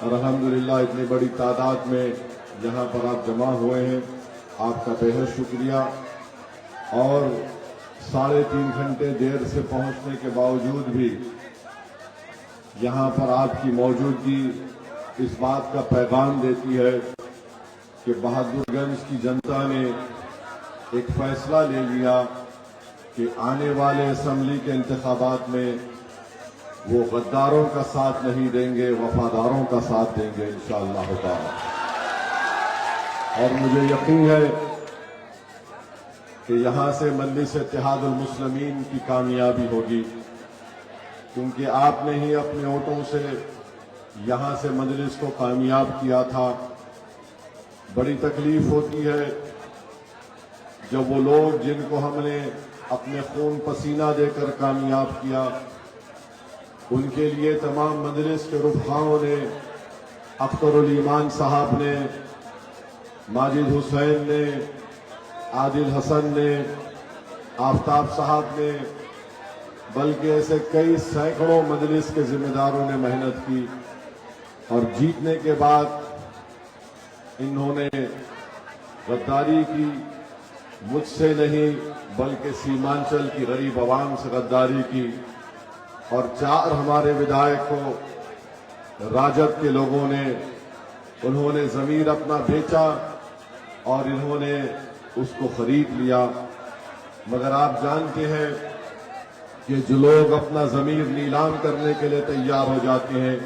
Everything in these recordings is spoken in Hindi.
और अल्हम्दुलिल्लाह इतनी बड़ी तादाद में यहाँ पर आप जमा हुए हैं, आपका बेहद शुक्रिया। और 3.5 घंटे देर से पहुँचने के बावजूद भी यहाँ पर आपकी मौजूदगी इस बात का पैगाम देती है कि बहादुरगंज की जनता ने एक फैसला ले लिया कि आने वाले असेंबली के इंतखाबात में वो गद्दारों का साथ नहीं देंगे, वफादारों का साथ देंगे इंशाअल्लाह ताला। और मुझे यकीन है कि यहां से मजलिस इत्तेहादुल मुस्लिमीन की कामयाबी होगी, क्योंकि आपने ही अपने वोटों से यहां से मजलिस को कामयाब किया था। बड़ी तकलीफ होती है जब वो लोग जिनको हमने अपने खून पसीना देकर कामयाब किया, उनके लिए तमाम मजलिस के रुफ़ाओं ने, अख्तरुल ईमान साहब ने, माजिद हुसैन ने, आदिल हसन ने, आफ्ताब साहब ने, बल्कि ऐसे कई सैकड़ों मजलिस के जिम्मेदारों ने मेहनत की और जीतने के बाद इन्होंने गद्दारी की। मुझसे नहीं बल्कि सीमांचल की गरीब आवाम से गद्दारी की और 4 हमारे विधायक को राजद के लोगों ने, उन्होंने जमीर अपना बेचा और इन्होंने उसको खरीद लिया। मगर आप जानते हैं कि जो लोग अपना जमीर नीलाम करने के लिए तैयार हो जाते हैं,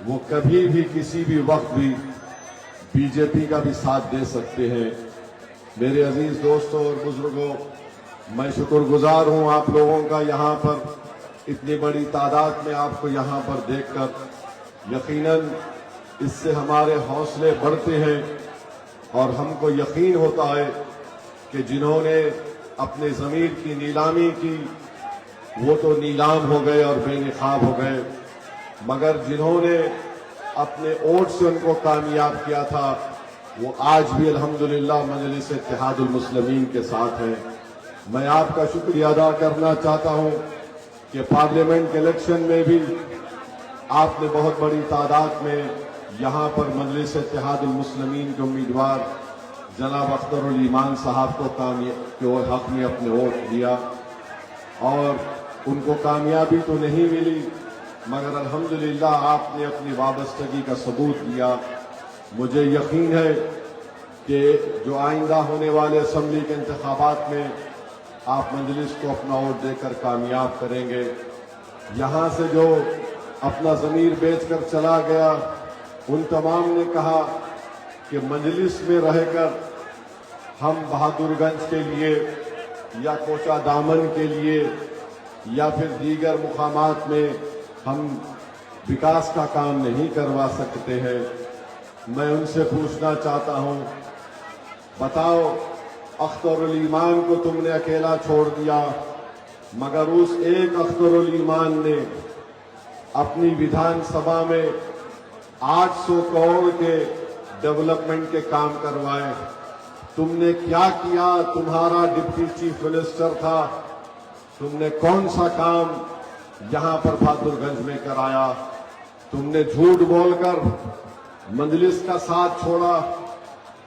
वो कभी भी किसी भी वक्त भी बीजेपी का भी साथ दे सकते हैं। मेरे अजीज दोस्तों और बुजुर्गों, मैं शुक्रगुजार हूं आप लोगों का, यहाँ पर इतनी बड़ी तादाद में आपको यहाँ पर देखकर यकीनन इससे हमारे हौसले बढ़ते हैं और हमको यकीन होता है कि जिन्होंने अपने ज़मीर की नीलामी की वो तो नीलाम हो गए और बेनिकाब हो गए, मगर जिन्होंने अपने वोट से उनको कामयाब किया था वो आज भी अल्हम्दुलिल्लाह मजलिस इत्तेहादुल मुस्लिमीन के साथ हैं। मैं आपका शुक्रिया अदा करना चाहता हूं कि पार्लियामेंट के इलेक्शन में भी आपने बहुत बड़ी तादाद में यहाँ पर मजलिस इत्तेहादुल मुस्लिमीन के उम्मीदवार जनाब अख्तरुल ईमान साहब को हक में अपने वोट दिया और उनको कामयाबी तो नहीं मिली, मगर अल्हम्दुलिल्लाह आपने अपनी वाबस्तगी का सबूत दिया। मुझे यकीन है कि जो आइंदा होने वाले असेंबली के इंतखाबात में आप मजलिस को अपना वोट देकर कामयाब करेंगे। यहाँ से जो अपना ज़मीर बेचकर चला गया, उन तमाम ने कहा कि मजलिस में रहकर हम बहादुरगंज के लिए या कोचा दामन के लिए या फिर दीगर मुकामात में हम विकास का काम नहीं करवा सकते हैं। मैं उनसे पूछना चाहता हूं, बताओ अख्तरुल ईमान को तुमने अकेला छोड़ दिया, मगर उस एक अख्तरुल ईमान ने अपनी विधानसभा में 800 करोड़ के डेवलपमेंट के काम करवाए। तुमने क्या किया? तुम्हारा डिप्टी चीफ मिनिस्टर था, तुमने कौन सा काम यहां पर बहादुरगंज में कराया? तुमने झूठ बोलकर मजलिस का साथ छोड़ा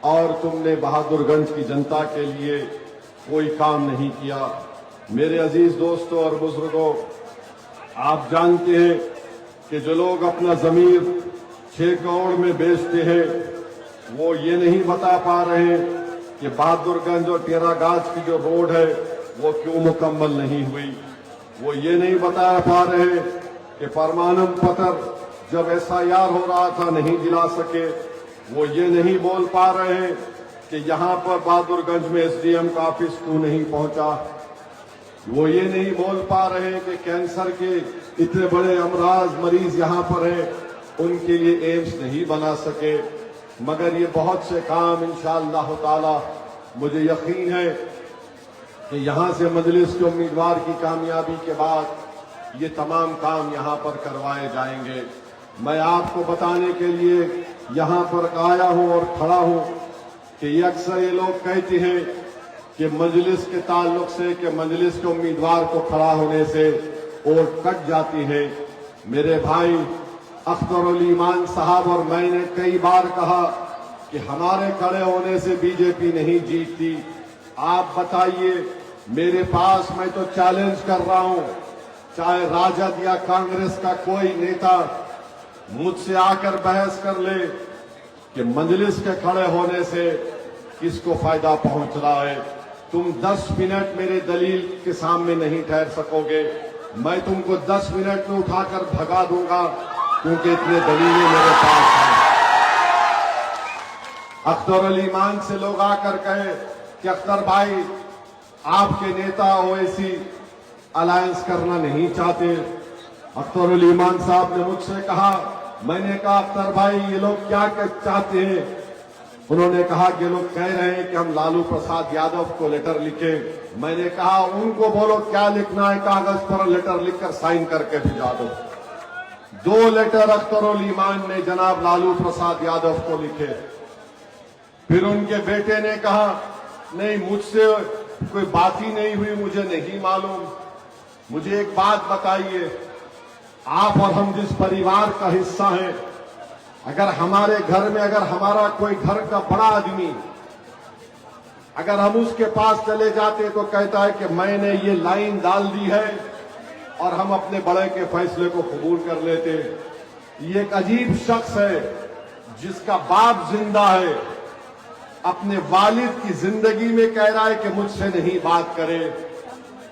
और तुमने बहादुरगंज की जनता के लिए कोई काम नहीं किया। मेरे अजीज दोस्तों और बुजुर्गों, आप जानते हैं कि जो लोग अपना जमीर 6 करोड़ में बेचते हैं, वो ये नहीं बता पा रहे कि बहादुरगंज और टेरागाज की जो रोड है वो क्यों मुकम्मल नहीं हुई। वो ये नहीं बता पा रहे कि परमानम पत्र जब SIR हो रहा था नहीं दिला सके। वो ये नहीं बोल पा रहे कि यहाँ पर बहादुरगंज में SDM का ऑफिस क्यों नहीं पहुंचा। वो ये नहीं बोल पा रहे कि कैंसर के इतने बड़े अमराज मरीज यहाँ पर हैं, उनके लिए एम्स नहीं बना सके। मगर ये बहुत से काम इंशाअल्लाह ताला मुझे यकीन है कि यहाँ से मजलिस के उम्मीदवार की कामयाबी के बाद ये तमाम काम यहाँ पर करवाए जाएंगे। मैं आपको बताने के लिए यहाँ पर आया हूँ और खड़ा हूँ कि अक्सर ये लोग कहते हैं कि मजलिस के ताल्लुक से, कि मजलिस के उम्मीदवार को खड़ा होने से वोट कट जाती है। मेरे भाई, अख्तरुल ईमान साहब और मैंने कई बार कहा कि हमारे खड़े होने से बीजेपी नहीं जीतती। आप बताइए, मेरे पास, मैं तो चैलेंज कर रहा हूं, चाहे राजद या कांग्रेस का कोई नेता मुझसे आकर बहस कर ले कि मजलिस के खड़े होने से किसको फायदा पहुंच रहा है। तुम 10 मिनट मेरे दलील के सामने नहीं ठहर सकोगे। मैं तुमको 10 मिनट में उठाकर भगा दूंगा, क्योंकि इतने दलीलें मेरे पास हैं। अख्तरुल ईमान से लोग आकर कहे कि अख्तर भाई, आपके नेता ओवैसी अलायंस करना नहीं चाहते। अख्तरुल ईमान साहब ने मुझसे कहा, मैंने कहा अख्तर भाई, ये लोग क्या चाहते हैं? उन्होंने कहा कि लोग कह रहे हैं कि हम लालू प्रसाद यादव को लेटर लिखें। मैंने कहा उनको बोलो क्या लिखना है, कागज पर लेटर लिखकर साइन करके भिजा दो। 2 लेटर अख्तरुल ईमान ने जनाब लालू प्रसाद यादव को लिखे। फिर उनके बेटे ने कहा, नहीं, मुझसे कोई बात ही नहीं हुई, मुझे नहीं मालूम। मुझे एक बात बताइए, आप और हम जिस परिवार का हिस्सा हैं, अगर हमारे घर में, अगर हमारा कोई घर का बड़ा आदमी, अगर हम उसके पास चले जाते तो कहता है कि मैंने ये लाइन डाल दी है, और हम अपने बड़े के फैसले को कबूल कर लेते। ये एक अजीब शख्स है जिसका बाप जिंदा है, अपने वालिद की जिंदगी में कह रहा है कि मुझसे नहीं बात करे।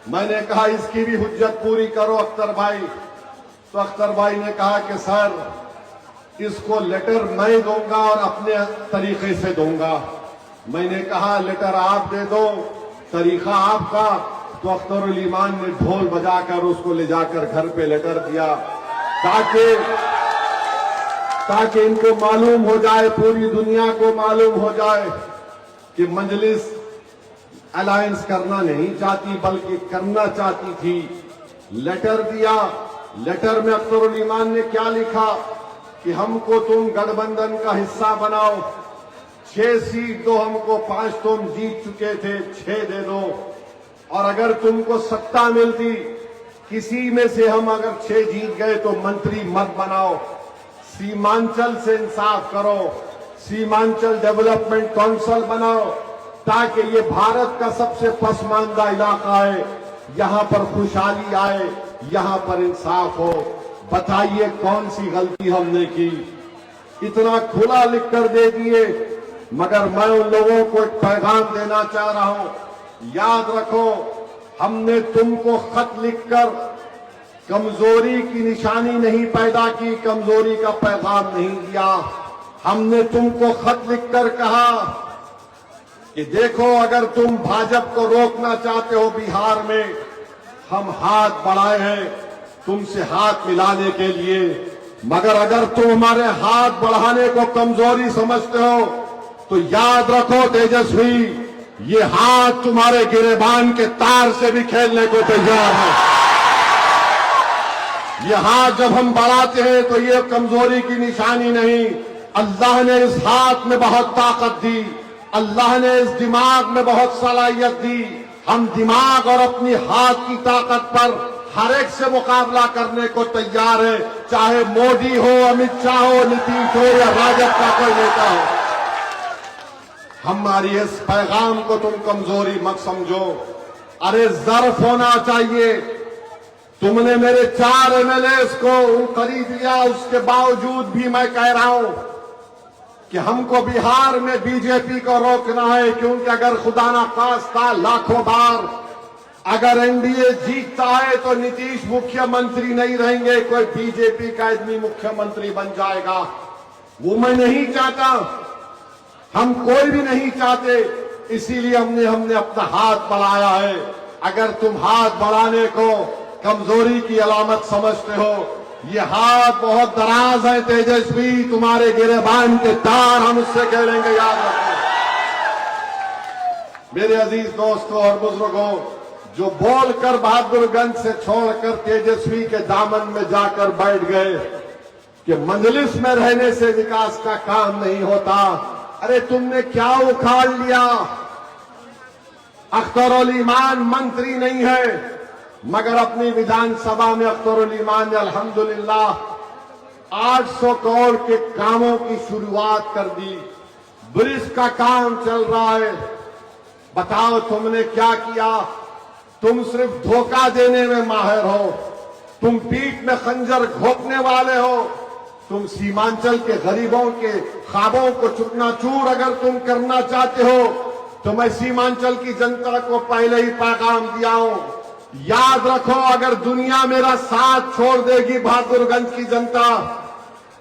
मैंने कहा इसकी भी हुज्जत पूरी करो अख्तर भाई। तो अख्तर भाई ने कहा कि सर, इसको लेटर मैं दूंगा और अपने तरीके से दूंगा। मैंने कहा लेटर आप दे दो, तरीका आपका। तो अख्तरुल ईमान ने ढोल बजाकर उसको ले जाकर घर पे लेटर दिया, ताकि इनको मालूम हो जाए, पूरी दुनिया को मालूम हो जाए कि मजलिस अलायंस करना नहीं चाहती बल्कि करना चाहती थी। लेटर दिया। लेटर में अख्तरुल ईमान ने क्या लिखा कि हमको तुम गठबंधन का हिस्सा बनाओ, 6 सीट दो हमको, 5 तुम जीत चुके थे, 6 दे दो, और अगर तुमको सत्ता मिलती किसी में से, हम अगर 6 जीत गए तो मंत्री मत बनाओ, सीमांचल से इंसाफ करो, सीमांचल डेवलपमेंट काउंसिल बनाओ, ताकि ये भारत का सबसे पसमानदा इलाका है, यहां पर खुशहाली आए, यहां पर इंसाफ हो। बताइए कौन सी गलती हमने की? इतना खुला लिखकर दे दिए। मगर मैं उन लोगों को एक पैगाम देना चाह रहा हूं, याद रखो, हमने तुमको खत लिखकर कमजोरी की निशानी नहीं पैदा की, कमजोरी का पैगाम नहीं दिया। हमने तुमको खत लिखकर कहा कि देखो, अगर तुम भाजपा को रोकना चाहते हो बिहार में, हम हाथ बढ़ाए हैं तुमसे हाथ मिलाने के लिए, मगर अगर तुम हमारे हाथ बढ़ाने को कमजोरी समझते हो तो याद रखो तेजस्वी, ये हाथ तुम्हारे गिरेबान के तार से भी खेलने को तैयार है। ये हाथ जब हम बढ़ाते हैं तो ये कमजोरी की निशानी नहीं। अल्लाह ने इस हाथ में बहुत ताकत दी, अल्लाह ने इस दिमाग में बहुत सलाहियत दी। हम दिमाग और अपनी हाथ की ताकत पर हर एक से मुकाबला करने को तैयार है, चाहे मोदी हो, अमित शाह हो, नीतीश हो या राजद का कोई नेता हो। हमारी इस पैगाम को तुम कमजोरी मत समझो। अरे ज़र्फ होना चाहिए। तुमने मेरे 4 एमएलएस को खरीद लिया, उसके बावजूद भी मैं कह रहा हूं कि हमको बिहार में बीजेपी को रोकना है, क्योंकि अगर खुदा ना खास्ता लाखों बार अगर एनडीए जीतता है तो नीतीश मुख्यमंत्री नहीं रहेंगे, कोई बीजेपी का आदमी मुख्यमंत्री बन जाएगा। वो मैं नहीं चाहता, हम कोई भी नहीं चाहते। इसीलिए हमने अपना हाथ बढ़ाया है। अगर तुम हाथ बढ़ाने को कमजोरी की अलामत समझते हो, ये हाथ बहुत दराज है तेजस्वी, तुम्हारे गिरेबान के तार हम उससे खेलेंगे, याद रखो। मेरे अजीज दोस्तों और बुजुर्गों, जो बोलकर बहादुरगंज से छोड़कर तेजस्वी के दामन में जाकर बैठ गए कि मजलिस में रहने से विकास का काम नहीं होता। अरे तुमने क्या उखाड़ लिया? अख्तरुल ईमान मंत्री नहीं है, मगर अपनी विधानसभा में अख्तरुल ईमान ने अल्हम्दुलिल्लाह 800 करोड़ के कामों की शुरुआत कर दी। ब्रिज का काम चल रहा है। बताओ तुमने क्या किया? तुम सिर्फ धोखा देने में माहिर हो, तुम पीठ में खंजर घोंपने वाले हो। तुम सीमांचल के गरीबों के ख्वाबों को चूकनाचूर अगर तुम करना चाहते हो तो मैं सीमांचल की जनता को पहले ही पैगाम दिया हूं, याद रखो, अगर दुनिया मेरा साथ छोड़ देगी, बहादुरगंज की जनता,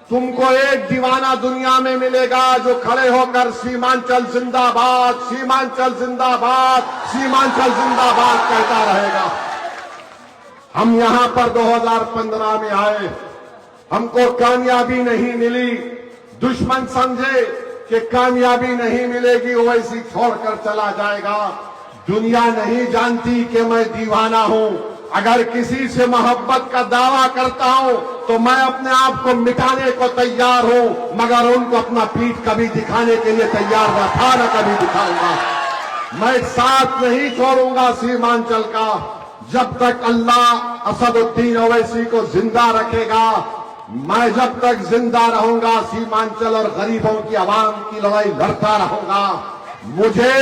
तुमको एक दीवाना दुनिया में मिलेगा जो खड़े होकर सीमांचल जिंदाबाद, सीमांचल जिंदाबाद, सीमांचल जिंदाबाद कहता रहेगा। हम यहां पर 2015 में आए, हमको कामयाबी नहीं मिली। दुश्मन समझे कि कामयाबी नहीं मिलेगी, वो ऐसी छोड़कर चला जाएगा। दुनिया नहीं जानती कि मैं दीवाना हूं। अगर किसी से मोहब्बत का दावा करता हूं तो मैं अपने आप को मिटाने को तैयार हूं, मगर उनको अपना पीठ कभी दिखाने के लिए तैयार न था, न कभी दिखाऊंगा। मैं साथ नहीं छोड़ूंगा सीमांचल का। जब तक अल्लाह असदुद्दीन ओवैसी को जिंदा रखेगा, मैं जब तक जिंदा रहूंगा सीमांचल और गरीबों की आवाम की लड़ाई लड़ता रहूंगा। मुझे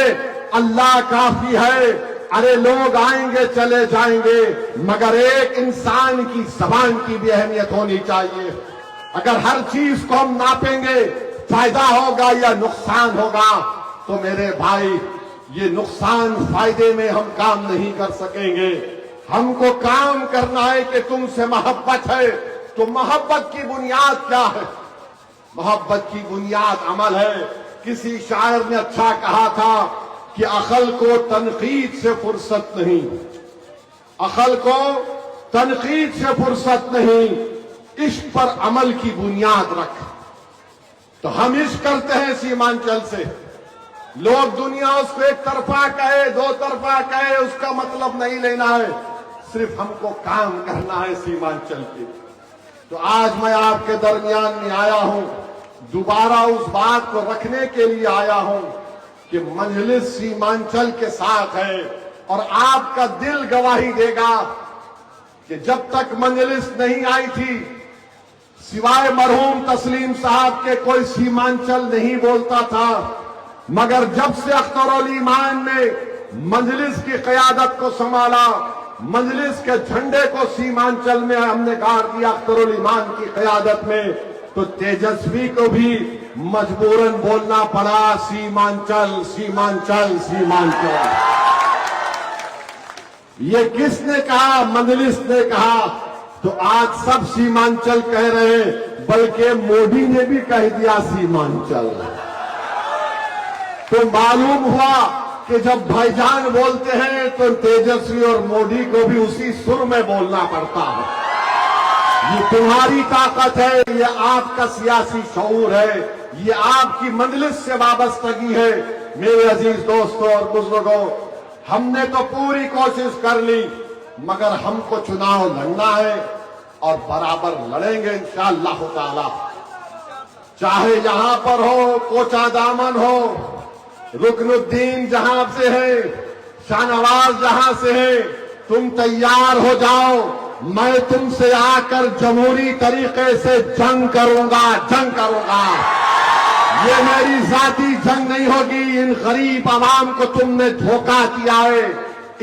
अल्लाह काफी है। अरे लोग आएंगे चले जाएंगे, मगर एक इंसान की जबान की भी अहमियत होनी चाहिए। अगर हर चीज को हम नापेंगे फायदा होगा या नुकसान होगा, तो मेरे भाई ये नुकसान फायदे में हम काम नहीं कर सकेंगे। हमको काम करना है कि तुमसे मोहब्बत है, तो मोहब्बत की बुनियाद क्या है? मोहब्बत की बुनियाद अमल है। किसी शायर ने अच्छा कहा था कि अकल को तनकीद से फुर्सत नहीं, अकल को तनकीद से फुर्सत नहीं, इश्क पर अमल की बुनियाद रख। तो हम इश्क करते हैं सीमांचल से। लोग दुनिया उसको एक तरफा कहे, दो तरफा कहे, उसका मतलब नहीं लेना है, सिर्फ हमको काम करना है सीमांचल के। तो आज मैं आपके दरमियान में आया हूं, दोबारा उस बात को रखने के लिए आया हूं कि मजलिस सीमांचल के साथ है। और आपका दिल गवाही देगा कि जब तक मजलिस नहीं आई थी, सिवाय मरहूम तस्लीम साहब के कोई सीमांचल नहीं बोलता था। मगर जब से अख्तर ईमान ने मजलिस की क़यादत को संभाला, मजलिस के झंडे को सीमांचल में हमने गाड़ दिया अख्तर ईमान की क़यादत में, तो तेजस्वी को भी मजबूरन बोलना पड़ा सीमांचल, सीमांचल, सीमांचल। ये किसने कहा? मजलिस ने कहा। तो आज सब सीमांचल कह रहे हैं, बल्कि मोदी ने भी कह दिया सीमांचल। तो मालूम हुआ कि जब भाईजान बोलते हैं तो तेजस्वी और मोदी को भी उसी सुर में बोलना पड़ता है। ये तुम्हारी ताकत है, ये आपका सियासी शऊर है, ये आपकी मजलिस से वाबस्तगी है। मेरे अजीज दोस्तों और बुजुर्गों, हमने तो पूरी कोशिश कर ली, मगर हमको चुनाव लड़ना है और बराबर लड़ेंगे इंशाअल्लाह ताला। चाहे यहां पर हो, कोचा दामन हो, रुकनुद्दीन जहां से है, शाहनवाज जहां से है, तुम तैयार हो जाओ। मैं तुमसे आकर जमहूरी तरीके से जंग करूंगा, जंग करूंगा। ये मेरी जाती जंग नहीं होगी। इन गरीब आवाम को तुमने धोखा किया है,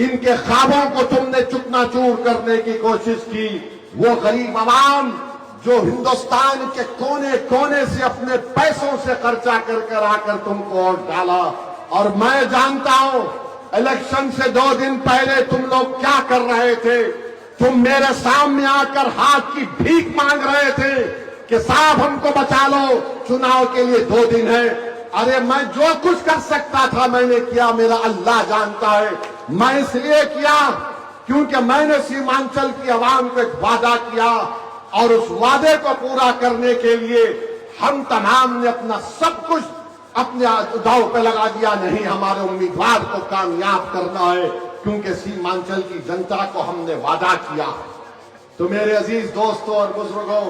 इनके ख्वाबों को तुमने चुकनाचूर करने की कोशिश की। वो गरीब आवाम जो हिंदुस्तान के कोने कोने से अपने पैसों से खर्चा कर कर आकर तुमको वोट डाला। और मैं जानता हूं इलेक्शन से 2 दिन पहले तुम लोग क्या कर रहे थे। तुम मेरे सामने आकर हाथ की भीख मांग रहे थे कि साहब हमको बचा लो, चुनाव के लिए 2 दिन है। अरे मैं जो कुछ कर सकता था मैंने किया, मेरा अल्लाह जानता है। मैं इसलिए किया क्योंकि मैंने सीमांचल की आवाम को एक वादा किया, और उस वादे को पूरा करने के लिए हम तमाम ने अपना सब कुछ अपने दांव पे लगा दिया। नहीं, हमारे उम्मीदवार को कामयाब करना है, क्योंकि सीमांचल की जनता को हमने वादा किया। तो मेरे अजीज दोस्तों और बुजुर्गों,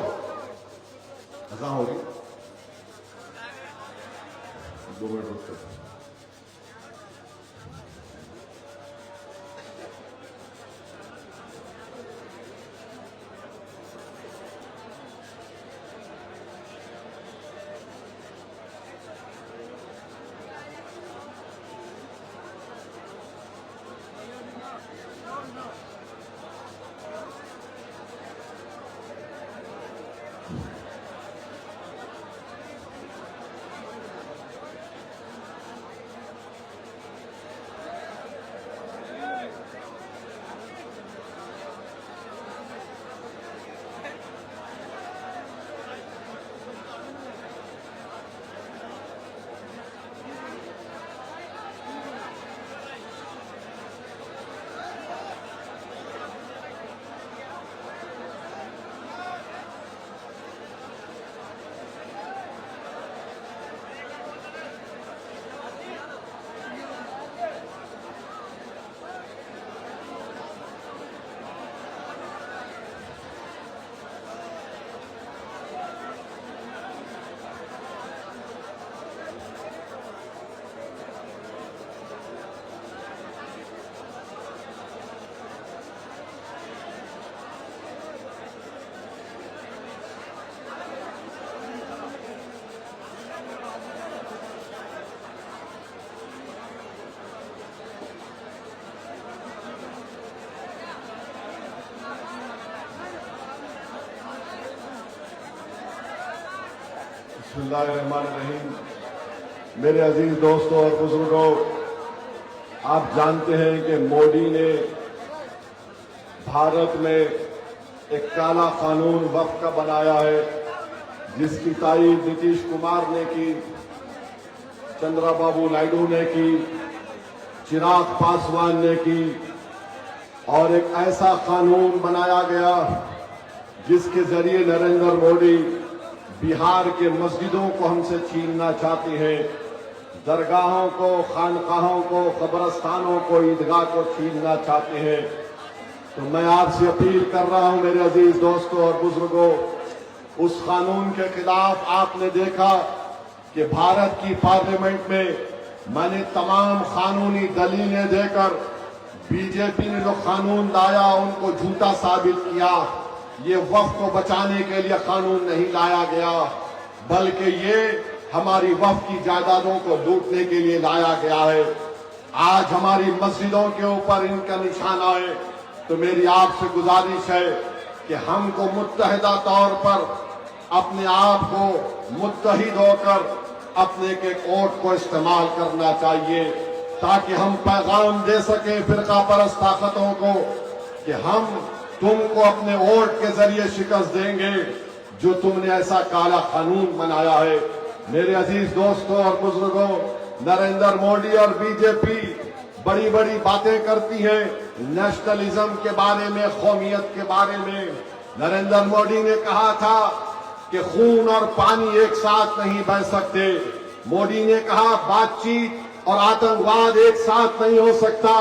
ऐसा होगी 2 मिनट रुक कर। बिस्मिल्लाहिर्रहमानिर्रहीम। मेरे अजीज दोस्तों और बुजुर्गों, आप जानते हैं कि मोदी ने भारत में एक काला कानून वक्फ का बनाया है, जिसकी तारीफ नीतीश कुमार ने की, चंद्रबाबू नायडू ने की, चिराग पासवान ने की, और एक ऐसा कानून बनाया गया जिसके जरिए नरेंद्र मोदी बिहार के मस्जिदों को हमसे छीनना चाहते हैं, दरगाहों को, खानकाहों को, कब्रस्तानों को, ईदगाह को छीनना चाहते हैं। तो मैं आपसे अपील कर रहा हूं मेरे अजीज दोस्तों और बुजुर्गों, उस कानून के खिलाफ आपने देखा कि भारत की पार्लियामेंट में मैंने तमाम कानूनी दलीलें देकर बीजेपी ने जो कानून लाया उनको झूठा साबित किया। ये वक्फ को बचाने के लिए कानून नहीं लाया गया, बल्कि ये हमारी वक्फ की जायदादों को लूटने के लिए लाया गया है। आज हमारी मस्जिदों के ऊपर इनका निशाना है, तो मेरी आपसे गुजारिश है कि हमको मुत्तहिदा तौर पर अपने आप को मुत्तहिद होकर अपने के कोर्ट को इस्तेमाल करना चाहिए, ताकि हम पैगाम दे सके फिरका परस्त ताकतों को कि हम तुमको अपने वोट के जरिए शिकस्त देंगे जो तुमने ऐसा काला कानून बनाया है। मेरे अजीज दोस्तों और बुजुर्गों, नरेंद्र मोदी और बीजेपी बड़ी बड़ी बातें करती हैं नेशनलिज्म के बारे में, कौमियत के बारे में। नरेंद्र मोदी ने कहा था कि खून और पानी एक साथ नहीं बह सकते। मोदी ने कहा बातचीत और आतंकवाद एक साथ नहीं हो सकता,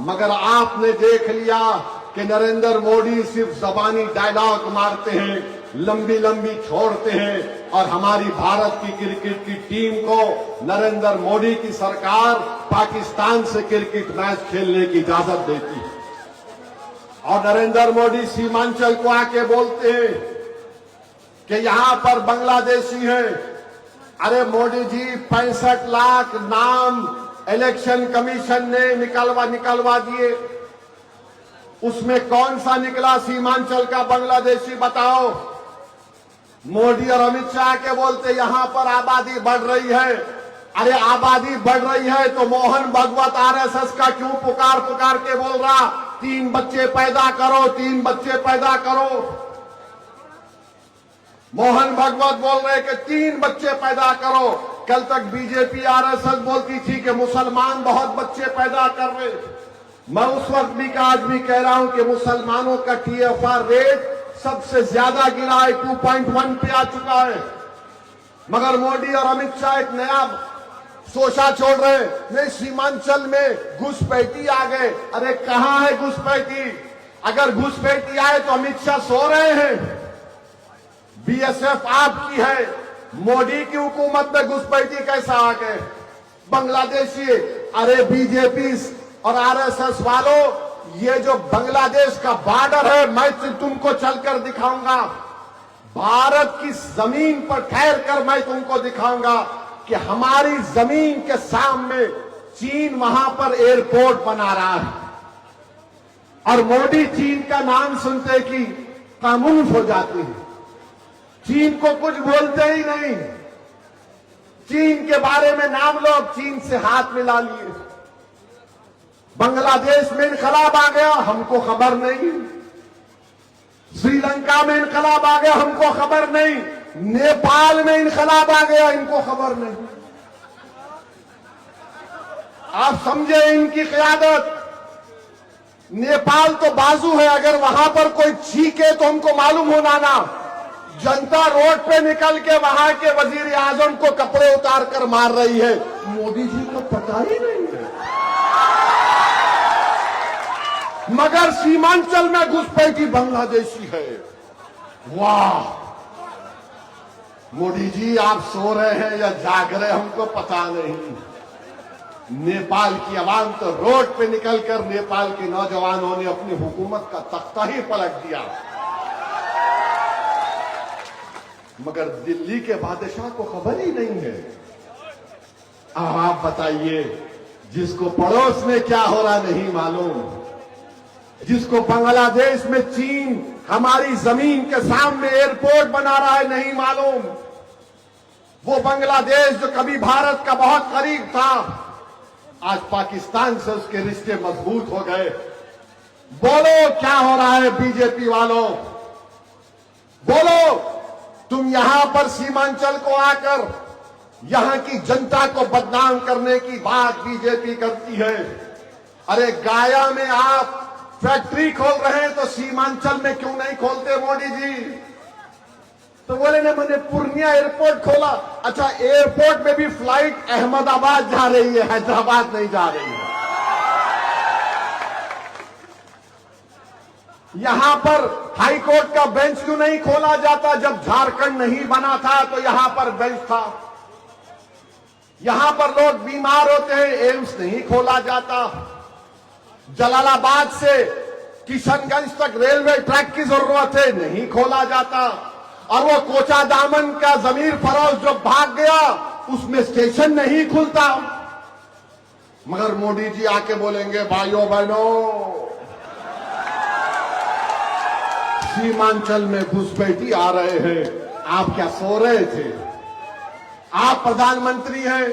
मगर आपने देख लिया कि नरेंद्र मोदी सिर्फ जबानी डायलॉग मारते हैं, लंबी लंबी छोड़ते हैं, और हमारी भारत की क्रिकेट की टीम को नरेंद्र मोदी की सरकार पाकिस्तान से क्रिकेट मैच खेलने की इजाजत देती है। और नरेंद्र मोदी सीमांचल को आके बोलते हैं कि यहां पर बांग्लादेशी है। अरे मोदी जी, 65 लाख नाम इलेक्शन कमीशन ने निकलवा दिए, उसमें कौन सा निकला सीमांचल का बांग्लादेशी, बताओ। मोदी और अमित शाह के बोलते यहां पर आबादी बढ़ रही है। अरे आबादी बढ़ रही है तो मोहन भागवत आरएसएस का क्यों पुकार के बोल रहा 3 बच्चे पैदा करो, 3 बच्चे पैदा करो। मोहन भागवत बोल रहे कि 3 बच्चे पैदा करो। कल तक बीजेपी आरएसएस बोलती थी कि मुसलमान बहुत बच्चे पैदा कर रहे। मैं उस वक्त भी आज भी कह रहा हूं कि मुसलमानों का टीएफआर रेट सबसे ज्यादा गिरा है, 2.1 पे आ चुका है। मगर मोदी और अमित शाह एक नया सोचा छोड़ रहे, नहीं सीमांचल में घुसपैठी आ गए। अरे कहां है घुसपैठी? अगर घुसपैठी आए तो अमित शाह सो रहे हैं। बीएसएफ आपकी है, मोदी की हुकूमत में घुसपैठी कैसा आ गए? बांग्लादेशी। अरे बीजेपी और आरएसएस वालों, ये जो बांग्लादेश का बॉर्डर है, मैं तुमको चलकर दिखाऊंगा। भारत की जमीन पर ठहर कर मैं तुमको दिखाऊंगा कि हमारी जमीन के सामने चीन वहां पर एयरपोर्ट बना रहा है, और मोदी चीन का नाम सुनते कि कामून हो जाती है। चीन को कुछ बोलते ही नहीं। चीन के बारे में नाम लो, अब चीन से हाथ मिला लिए। बांग्लादेश में इनकलाब आ गया, हमको खबर नहीं। श्रीलंका में इनकलाब आ गया, हमको खबर नहीं। नेपाल में इनकलाब आ गया, इनको खबर नहीं। आप समझे इनकी क़यादत। नेपाल तो बाजू है, अगर वहां पर कोई छीके तो हमको मालूम होना ना। जनता रोड पे निकल के वहां के वजीर आजम को कपड़े उतार कर मार रही है। मोदी जी को पता ही नहीं है। मगर सीमांचल में घुसपैठी बांग्लादेशी है। वाह मोदी जी, आप सो रहे हैं या जाग रहे हमको पता नहीं। नेपाल की आवाम तो रोड पे निकलकर नेपाल के नौजवानों ने अपनी हुकूमत का तख्ता ही पलट दिया, मगर दिल्ली के बादशाह को खबर ही नहीं है। अब आप बताइए, जिसको पड़ोस में क्या हो रहा नहीं मालूम, जिसको बांग्लादेश में चीन हमारी जमीन के सामने एयरपोर्ट बना रहा है नहीं मालूम, वो बांग्लादेश जो कभी भारत का बहुत करीब था, आज पाकिस्तान से उसके रिश्ते मजबूत हो गए। बोलो क्या हो रहा है बीजेपी वालों, बोलो। तुम यहां पर सीमांचल को आकर यहां की जनता को बदनाम करने की बात बीजेपी करती है। अरे गाया में आप फैक्ट्री खोल रहे हैं तो सीमांचल में क्यों नहीं खोलते मोदी जी? तो बोले ना मैंने पूर्णिया एयरपोर्ट खोला। अच्छा, एयरपोर्ट में भी फ्लाइट अहमदाबाद जा रही है, हैदराबाद नहीं जा रही है। यहां पर हाई कोर्ट का बेंच क्यों नहीं खोला जाता? जब झारखंड नहीं बना था तो यहां पर बेंच था। यहां पर लोग बीमार होते हैं, एम्स नहीं खोला जाता। जलालाबाद से किशनगंज तक रेलवे ट्रैक की जरूरत है, नहीं खोला जाता। और वो कोचा दामन का जमीर फरोज जो भाग गया, उसमें स्टेशन नहीं खुलता। मगर मोदी जी आके बोलेंगे भाइयों बहनों, सीमांचल में घुसपैठी आ रहे हैं। आप क्या सो रहे थे? आप प्रधानमंत्री हैं,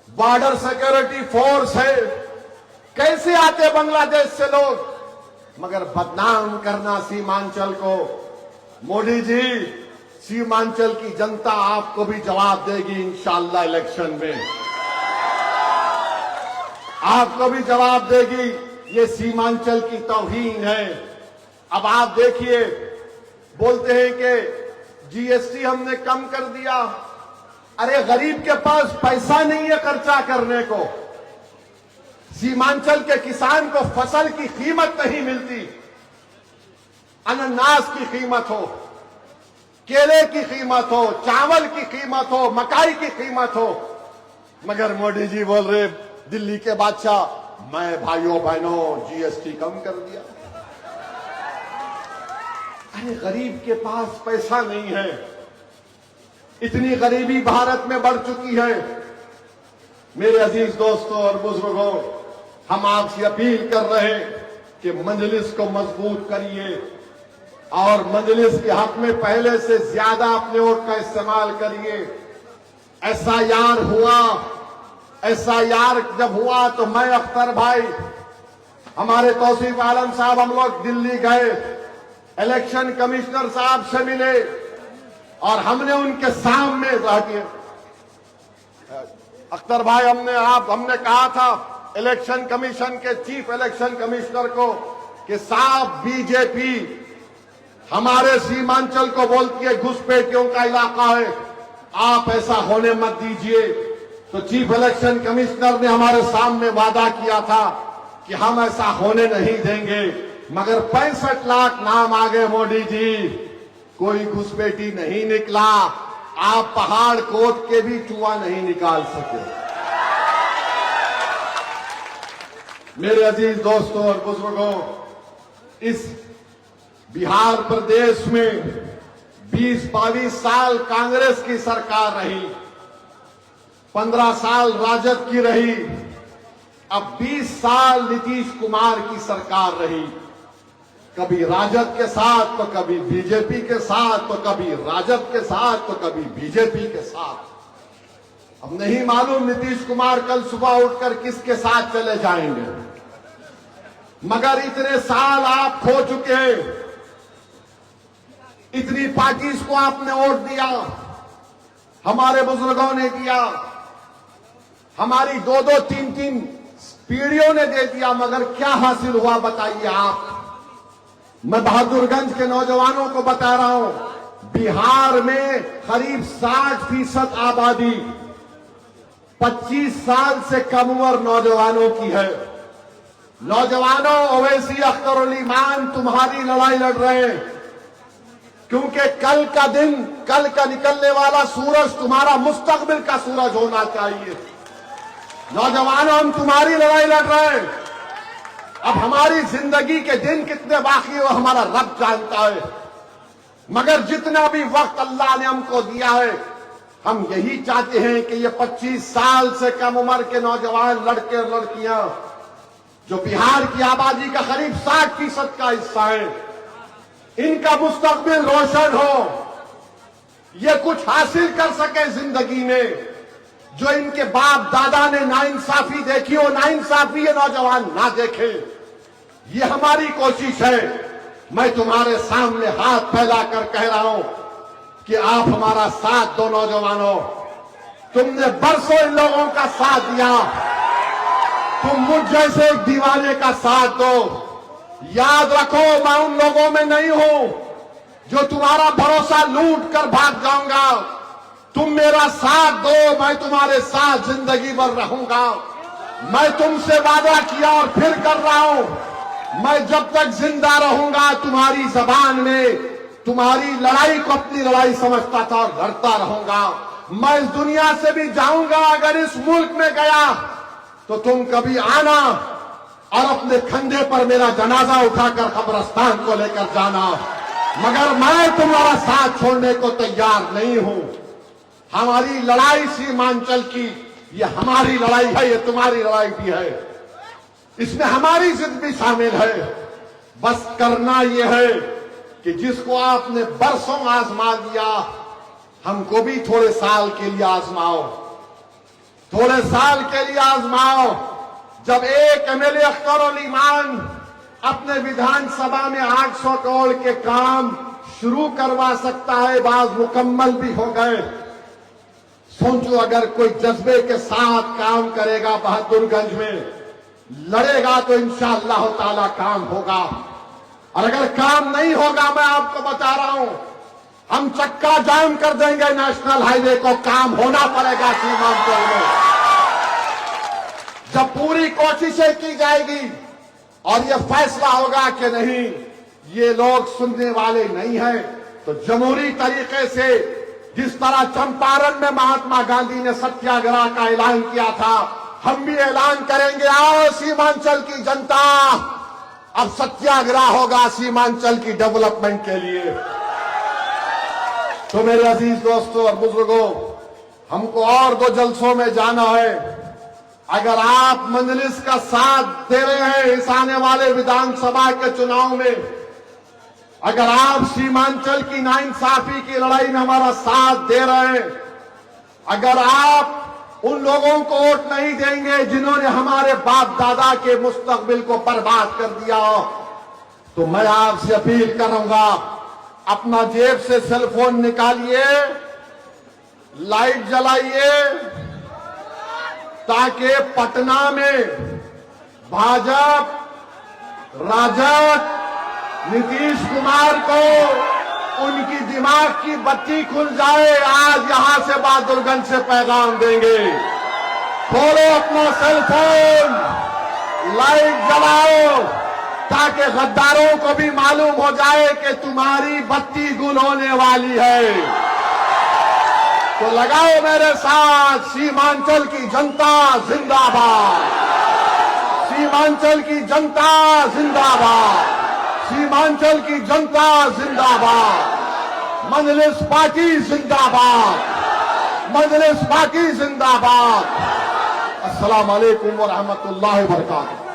बॉर्डर सिक्योरिटी फोर्स है, कैसे आते बांग्लादेश से लोग? मगर बदनाम करना सीमांचल को। मोदी जी, सीमांचल की जनता आपको भी जवाब देगी इंशाअल्लाह इलेक्शन में, आपको भी जवाब देगी। ये सीमांचल की तौहीन है। अब आप देखिए, बोलते हैं कि जीएसटी हमने कम कर दिया। अरे गरीब के पास पैसा नहीं है खर्चा करने को। सीमांचल के किसान को फसल की कीमत नहीं मिलती। अनानास की कीमत हो, केले की कीमत हो, चावल की कीमत हो, मकाई की कीमत हो। मगर मोदी जी बोल रहे दिल्ली के बादशाह, मैं भाइयों बहनों जीएसटी कम कर दिया। अरे गरीब के पास पैसा नहीं है। इतनी गरीबी भारत में बढ़ चुकी है। मेरे अजीज दोस्तों और बुजुर्गों, हम आपसे अपील कर रहे हैं कि मजलिस को मजबूत करिए और मजलिस के हक में पहले से ज्यादा अपने वोट का इस्तेमाल करिए। एसआईआर हुआ, एसआईआर जब हुआ तो मैं, अख्तर भाई, हमारे तौसीफ आलम साहब, हम लोग दिल्ली गए, इलेक्शन कमिश्नर साहब से मिले और हमने उनके सामने जाके, अख्तर भाई, हमने कहा था इलेक्शन कमीशन के चीफ इलेक्शन कमिश्नर को कि साहब बीजेपी हमारे सीमांचल को बोलती है घुसपैठियों का इलाका है, आप ऐसा होने मत दीजिए। तो चीफ इलेक्शन कमिश्नर ने हमारे सामने वादा किया था कि हम ऐसा होने नहीं देंगे। मगर 65 लाख नाम आ गए मोदी जी, कोई घुसपैठी नहीं निकला। आप पहाड़ कोट के भी चूहा नहीं निकाल सके। मेरे अजीज दोस्तों और बुजुर्गों, इस बिहार प्रदेश में 20-22 साल कांग्रेस की सरकार रही, 15 साल राजद की रही, अब 20 साल नीतीश कुमार की सरकार रही। कभी राजद के साथ तो कभी बीजेपी के साथ, तो कभी राजद के साथ तो कभी बीजेपी के साथ। अब नहीं मालूम नीतीश कुमार कल सुबह उठकर किसके साथ चले जाएंगे। मगर इतने साल आप खो चुके हैं, इतनी पार्टीज को आपने वोट दिया, हमारे बुजुर्गों ने दिया, हमारी 2-2, 3-3 पीढ़ियों ने दे दिया, मगर क्या हासिल हुआ बताइए आप। मैं बहादुरगंज के नौजवानों को बता रहा हूं, बिहार में करीब 60% आबादी 25 साल से कम उम्र नौजवानों की है। नौजवानों, ओवैसी, अख्तर अली मान तुम्हारी लड़ाई लड़ रहे हैं, क्योंकि कल का दिन, कल का निकलने वाला सूरज तुम्हारा मुस्तकबिल का सूरज होना चाहिए। नौजवानों, हम तुम्हारी लड़ाई लड़ रहे हैं। अब हमारी जिंदगी के दिन कितने बाकी है वो हमारा रब जानता है। मगर जितना भी वक्त अल्लाह ने हमको दिया है, हम यही चाहते हैं कि ये 25 साल से कम उम्र के नौजवान लड़के और लड़कियां, जो बिहार की आबादी का करीब 60% का हिस्सा है, इनका मुस्तकबिल रोशन हो। ये कुछ हासिल कर सके जिंदगी में जो इनके बाप दादा ने नाइंसाफी देखी हो, नाइंसाफी ये नौजवान ना देखे। ये हमारी कोशिश है। मैं तुम्हारे सामने हाथ फैलाकर कह रहा हूं कि आप हमारा साथ दो नौजवानों। तुमने बरसों इन लोगों का साथ दिया, तुम मुझ जैसे एक दीवाने का साथ दो। याद रखो, मैं उन लोगों में नहीं हूं जो तुम्हारा भरोसा लूट कर भाग जाऊंगा। तुम मेरा साथ दो, मैं तुम्हारे साथ जिंदगी भर रहूंगा। मैं तुमसे वादा किया और फिर कर रहा हूं, मैं जब तक जिंदा रहूंगा तुम्हारी जबान में तुम्हारी लड़ाई को अपनी लड़ाई समझता था और लड़ता रहूंगा। मैं इस दुनिया से भी जाऊंगा, अगर इस मुल्क में गया तो तुम कभी आना और अपने कंधे पर मेरा जनाजा उठाकर कब्रिस्तान को लेकर जाना, मगर मैं तुम्हारा साथ छोड़ने को तैयार नहीं हूं। हमारी लड़ाई सीमांचल की, ये हमारी लड़ाई है, ये तुम्हारी लड़ाई भी है, इसमें हमारी जिद भी शामिल है। बस करना यह है कि जिसको आपने बरसों आजमा लिया, हमको भी थोड़े साल के लिए आजमाओ, थोड़े साल के लिए आजमाओ। जब एक एमएलए अख्तर उल ईमान अपने विधानसभा में 800 करोड़ के काम शुरू करवा सकता है, बाज मुकम्मल भी हो गए। सोचो अगर कोई जज्बे के साथ काम करेगा, बहादुरगंज में लड़ेगा तो इंशाअल्लाह ताला काम होगा। और अगर काम नहीं होगा, मैं आपको बता रहा हूं, हम चक्का जाम कर देंगे नेशनल हाईवे को। काम होना पड़ेगा सीमांचल में। जब पूरी कोशिशें की जाएगी और ये फैसला होगा कि नहीं, ये लोग सुनने वाले नहीं हैं, तो जमहूरी तरीके से जिस तरह चंपारण में महात्मा गांधी ने सत्याग्रह का ऐलान किया था, हम भी ऐलान करेंगे। आओ सीमांचल की जनता, अब सत्याग्रह होगा सीमांचल की डेवलपमेंट के लिए। तो मेरे अजीज दोस्तों और बुजुर्गों, हमको और 2 जलसों में जाना है। अगर आप मजलिस का साथ दे रहे हैं इस आने वाले विधानसभा के चुनाव में, अगर आप सीमांचल की नाइंसाफी की लड़ाई में हमारा साथ दे रहे हैं, अगर आप उन लोगों को वोट नहीं देंगे जिन्होंने हमारे बाप दादा के मुस्तकबिल को बर्बाद कर दिया, तो मैं आपसे अपील करूंगा, अपना जेब से सेल फोन निकालिए, लाइट जलाइए, ताकि पटना में भाजपा, राजद, नीतीश कुमार को उनकी दिमाग की बत्ती खुल जाए। आज यहां से बहादुरगंज से पैगाम देंगे, खोलो अपना सेल फोन, लाइट जलाओ, ताकि गद्दारों को भी मालूम हो जाए कि तुम्हारी बत्ती गुल होने वाली है। तो लगाओ मेरे साथ, सीमांचल की जनता जिंदाबाद, सीमांचल की जनता जिंदाबाद, सीमांचल की जनता जिंदाबाद, मजलिस पार्टी जिंदाबाद, मजलिस पार्टी जिंदाबाद। अस्सलाम वालेकुम व रहमतुल्लाहि व बरकातहू।